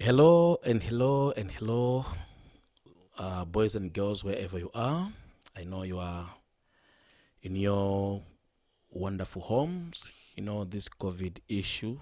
Hello and hello and hello, boys and girls, wherever you are. I know you are in your wonderful homes, this COVID issue.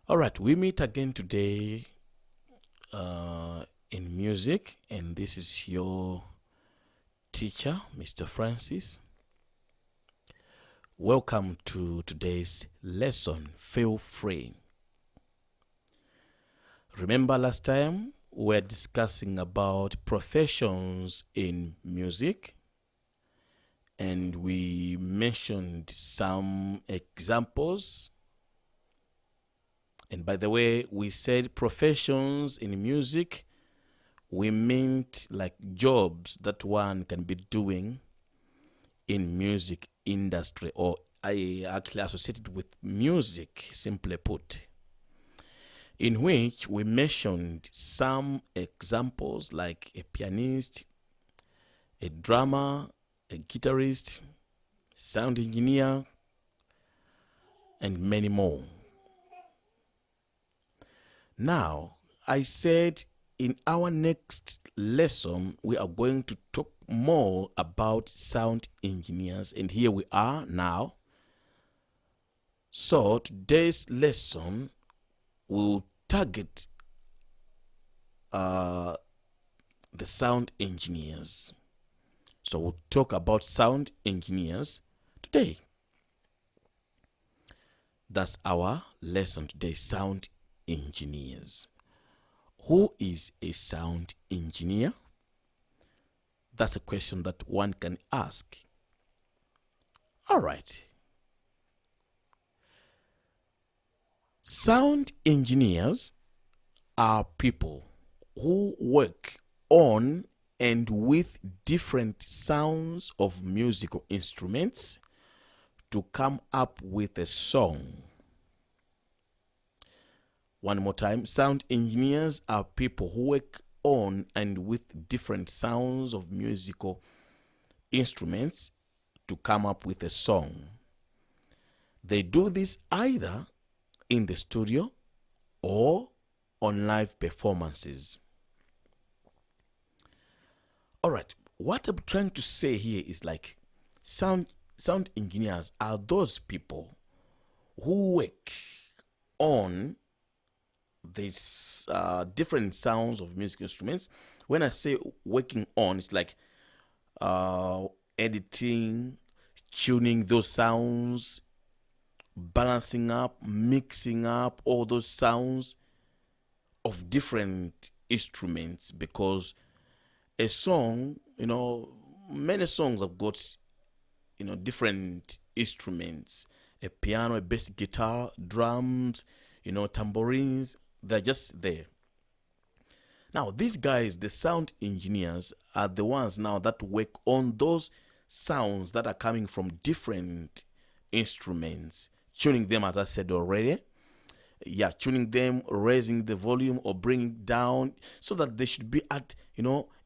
All right, we meet again today in music, and this is your teacher, Mr. Francis. Welcome to today's lesson. Feel free. Remember last time we were discussing about professions in music, and we mentioned some examples. And by the way, we said professions in music, we meant like jobs that one can be doing in music industry, or I actually associated with music, simply put, in which we mentioned some examples like a pianist, a drummer, a guitarist, sound engineer, and many more. Now, I said in our next lesson, we are going to talk more about sound engineers, and here we are now. So today's lesson will target the sound engineers. So we'll talk about sound engineers today. That's our lesson today, sound engineers. Who is a sound engineer? That's a question that one can ask. All right. Sound engineers are people who work on and with different sounds of musical instruments to come up with a song. One more time, sound engineers are people who work on and with different sounds of musical instruments to come up with a song. They do this either in the studio or on live performances. All right, what I'm trying to say here is like sound engineers are those people who work on these different sounds of music instruments. When I say working on, it's like editing, tuning those sounds, balancing up, mixing up all those sounds of different instruments, because a song, many songs have got, different instruments, a piano, a bass guitar, drums, tambourines, they're just there. Now, these guys, the sound engineers, are the ones now that work on those sounds that are coming from different instruments, tuning them, as I said already. Yeah, tuning them, raising the volume or bringing down so that they should be at,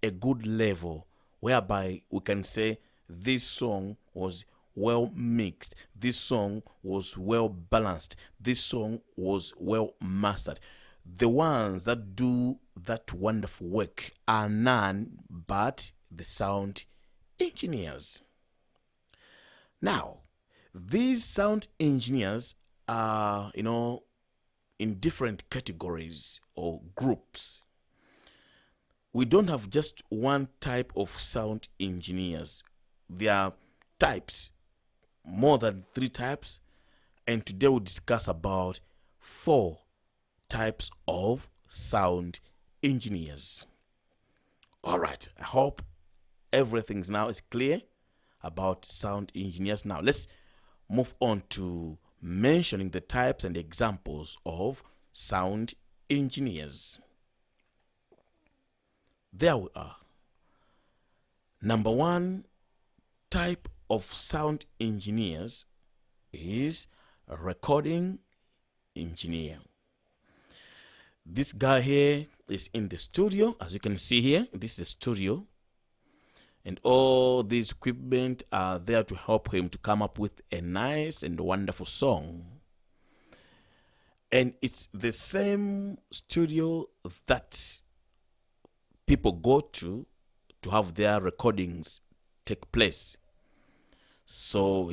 a good level, whereby we can say this song was well mixed, this song was well balanced, this song was well mastered. The ones that do that wonderful work are none but the sound engineers. Now, these sound engineers are, in different categories or groups. We don't have just one type of sound engineers. There are types, more than 3 types, and today we'll discuss about 4 types of sound engineers. All right, I hope everything now is clear about sound engineers. Now let's move on to mentioning the types and examples of sound engineers. There we are. Number 1 type of sound engineers is a recording engineer. This guy here is in the studio. As you can see here, this is a studio, and all these equipment are there to help him to come up with a nice and wonderful song. And it's the same studio that people go to have their recordings take place. So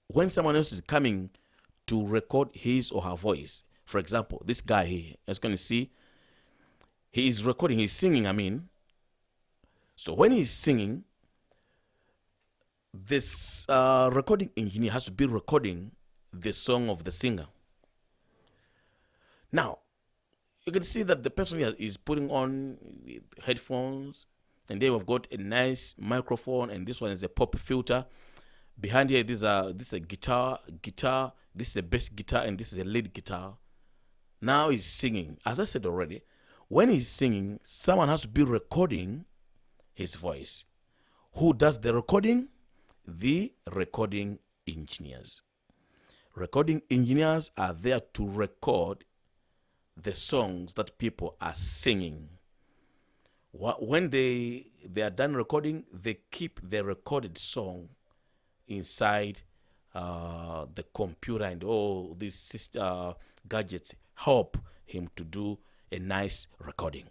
when someone else is coming to record his or her voice, for example, this guy here, as you can see, he is recording, he's singing, I mean. So when he's singing, this recording engineer has to be recording the song of the singer. Now, you can see that the person here is putting on headphones, and they have got a nice microphone, and this one is a pop filter. Behind here, this is a guitar, this is a bass guitar, and this is a lead guitar. Now he's singing. As I said already, when he's singing, someone has to be recording his voice. Who does the recording? The recording engineers. Recording engineers are there to record the songs that people are singing. When they are done recording, they keep the recorded song inside the computer, and all these gadgets help him to do a nice recording.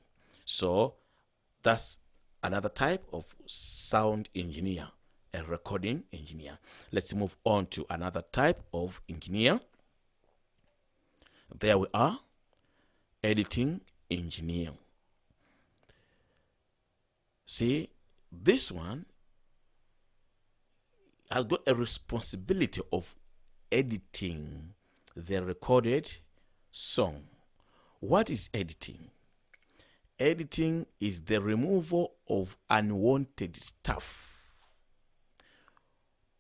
So that's another type of sound engineer, a recording engineer. Let's move on to another type of engineer. There we are, editing engineer. See, this one has got a responsibility of editing the recorded song. What is editing? Editing is the removal of unwanted stuff.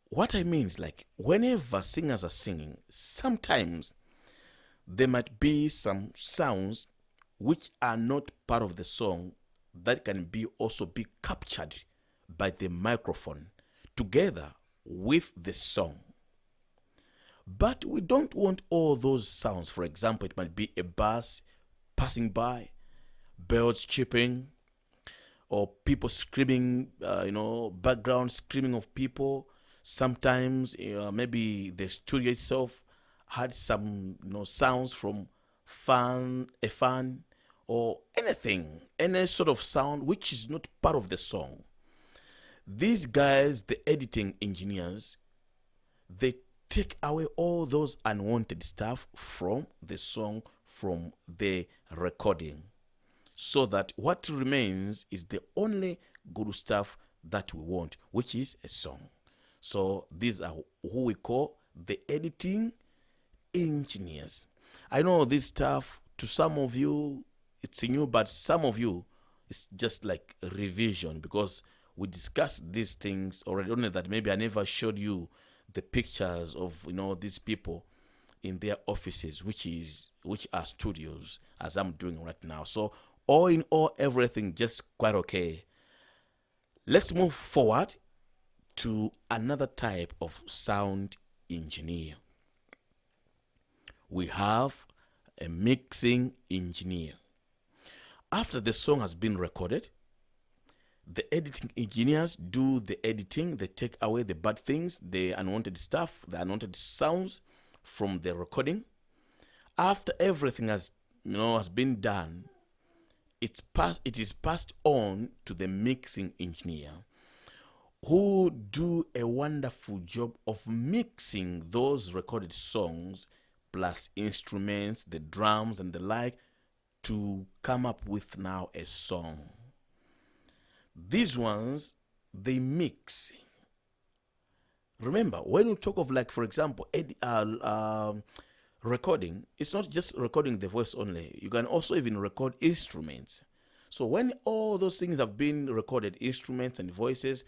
What I mean is, like, whenever singers are singing, sometimes there might be some sounds which are not part of the song that can also be captured by the microphone together with the song. But we don't want all those sounds. For example, it might be a bus passing by, birds chirping, or people screaming, background screaming of people. Sometimes maybe the studio itself had some sounds from a fan, or anything, any sort of sound which is not part of the song. These guys, the editing engineers, they take away all those unwanted stuff from the song, from the recording, so that what remains is the only good stuff that we want, which is a song. So these are who we call the editing engineers. I know this stuff, to some of you it's new, but some of you it's just like a revision, because we discussed these things already. Only that maybe I never showed you the pictures of these people in their offices, which are studios, as I'm doing right now. So all in all, everything just quite okay. Let's move forward to another type of sound engineer. We have a mixing engineer. After the song has been recorded, the editing engineers do the editing. They take away the bad things, the unwanted stuff, the unwanted sounds from the recording. After everything has been done, it is passed on to the mixing engineer, who do a wonderful job of mixing those recorded songs plus instruments, the drums and the like, to come up with now a song. These ones, they mix. Remember, when you talk of, like, for example, recording, it's not just recording the voice only. You can also even record instruments. So when all those things have been recorded, instruments and voices,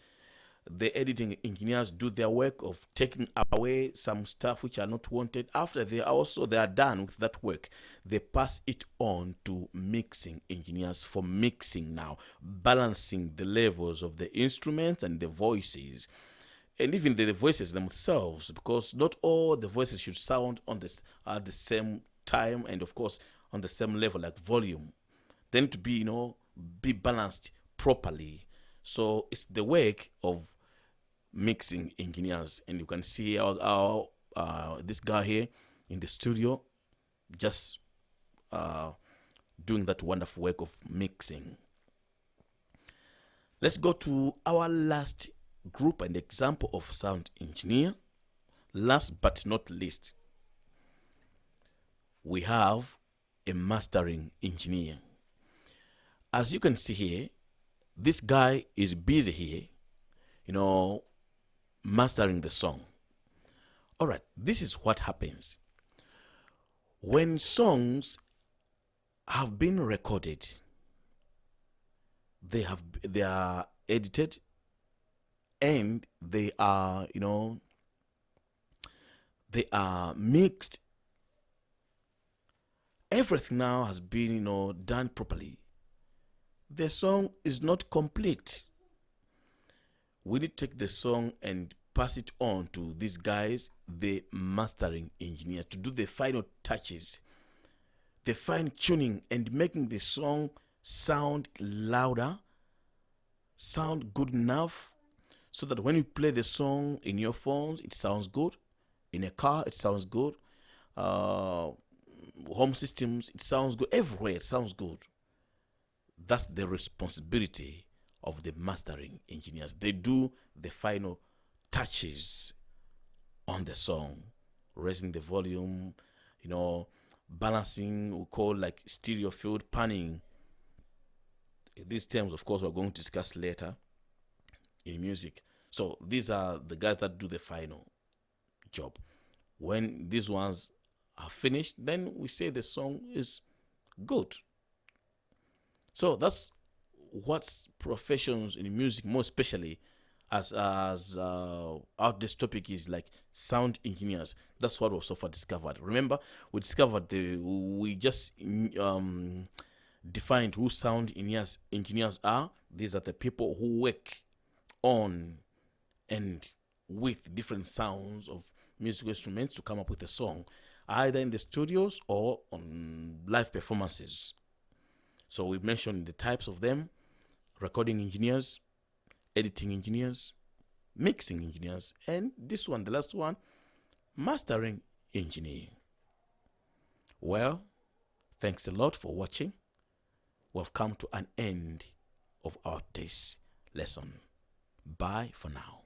the editing engineers do their work of taking away some stuff which are not wanted. After they are done with that work, they pass it on to mixing engineers for mixing now, balancing the levels of the instruments and the voices, and even the voices themselves, because not all the voices should sound at the same time, and of course on the same level, like volume. They need to be balanced properly. So it's the work of mixing engineers, and you can see how this guy here in the studio, just doing that wonderful work of mixing. Let's go to our last group and example of sound engineer. Last but not least, we have a mastering engineer. As you can see here, this guy is busy here, mastering the song. All right, this is what happens. When songs have been recorded, they are edited, and they are they are mixed. Everything now has been done properly. The song is not complete. We need to take the song and pass it on to these guys, the mastering engineer, to do the final touches, the fine tuning, and making the song sound louder, sound good enough, so that when you play the song in your phones, it sounds good. In a car, it sounds good. Home systems, it sounds good. Everywhere, it sounds good. That's the responsibility of the mastering engineers. They do the final touches on the song, raising the volume, balancing, we call like stereo field panning. These terms, of course, we're going to discuss later in music. So these are the guys that do the final job. When these ones are finished, then we say the song is good. So that's what professions in music, more especially as our this topic is like sound engineers. That's what we so far discovered. Remember, we discovered we just defined who sound engineers are. These are the people who work on and with different sounds of musical instruments to come up with a song, either in the studios or on live performances. So we mentioned the types of them: recording engineers, editing engineers, mixing engineers, and this one, the last one, mastering engineer. Well, thanks a lot for watching. We've come to an end of our today's lesson. Bye for now.